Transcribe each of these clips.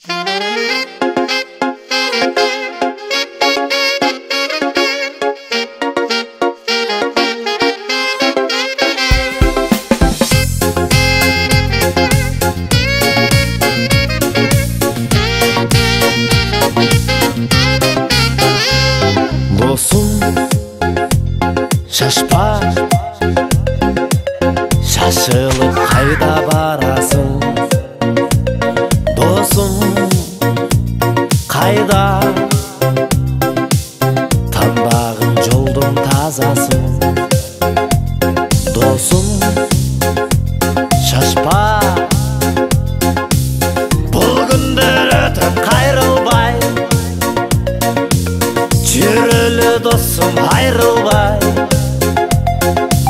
Досым, шашпа, шашылып қайда барасың? Досым, қайда? Таңдаған жолдың тазасын. Досым, шашпа, бұл күндер өтіп қайрылбай, жүрілі досым айрылбай.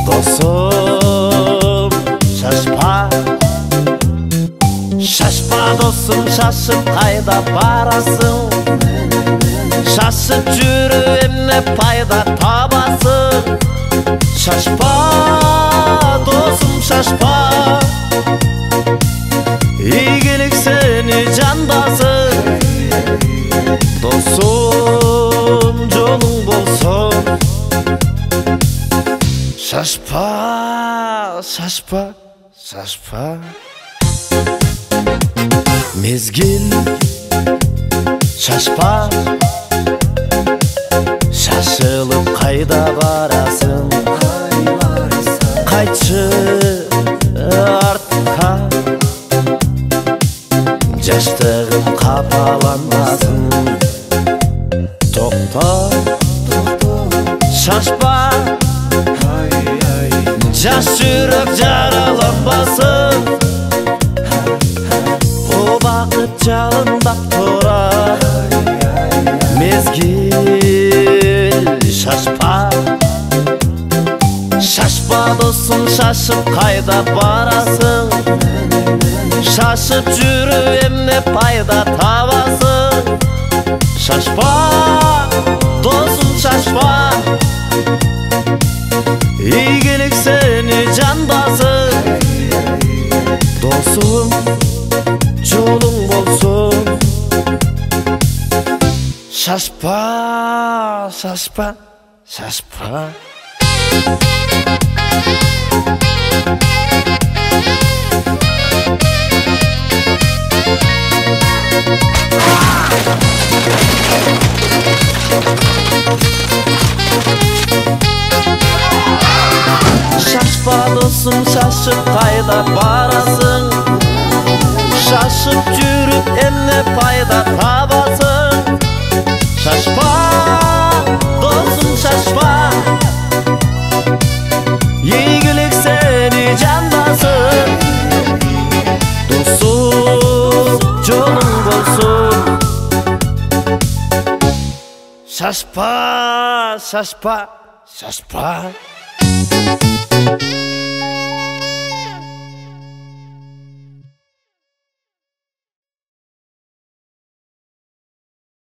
Досым, шашпа, шашпа досым, шашып қайда барасың? Шашып жүру емне пайда табасың? Шашпа досым, шашпа, игілік сені жандасың. Досым, жолың болсын. Шашпа, шашпа, шашпа. Мезгіл, шашпа, шашылып қайда барасың? Қайтшы артқа, жаштығым қапаланбасын. Тоқта, шашпа, жас жүрек жараланбасын. О бақыт жалындап тұрар, мезгіл, шашпа. Шашпа досым, шашып қайда барасың? Шашып жүру емне пайда табасың? Шашпа досым, шашпа, игілік сені жандасың. Досым, жолың болсын. Шашпа, шашпа, шашпа. Шашпа досым, шашып қайда барасың? Шашып жүріп емне пайда табасың? Шашпа досым, шашпа, игілік сені жандасың. Досым, жолың болсын. Шашпа, шашпа, шашпа.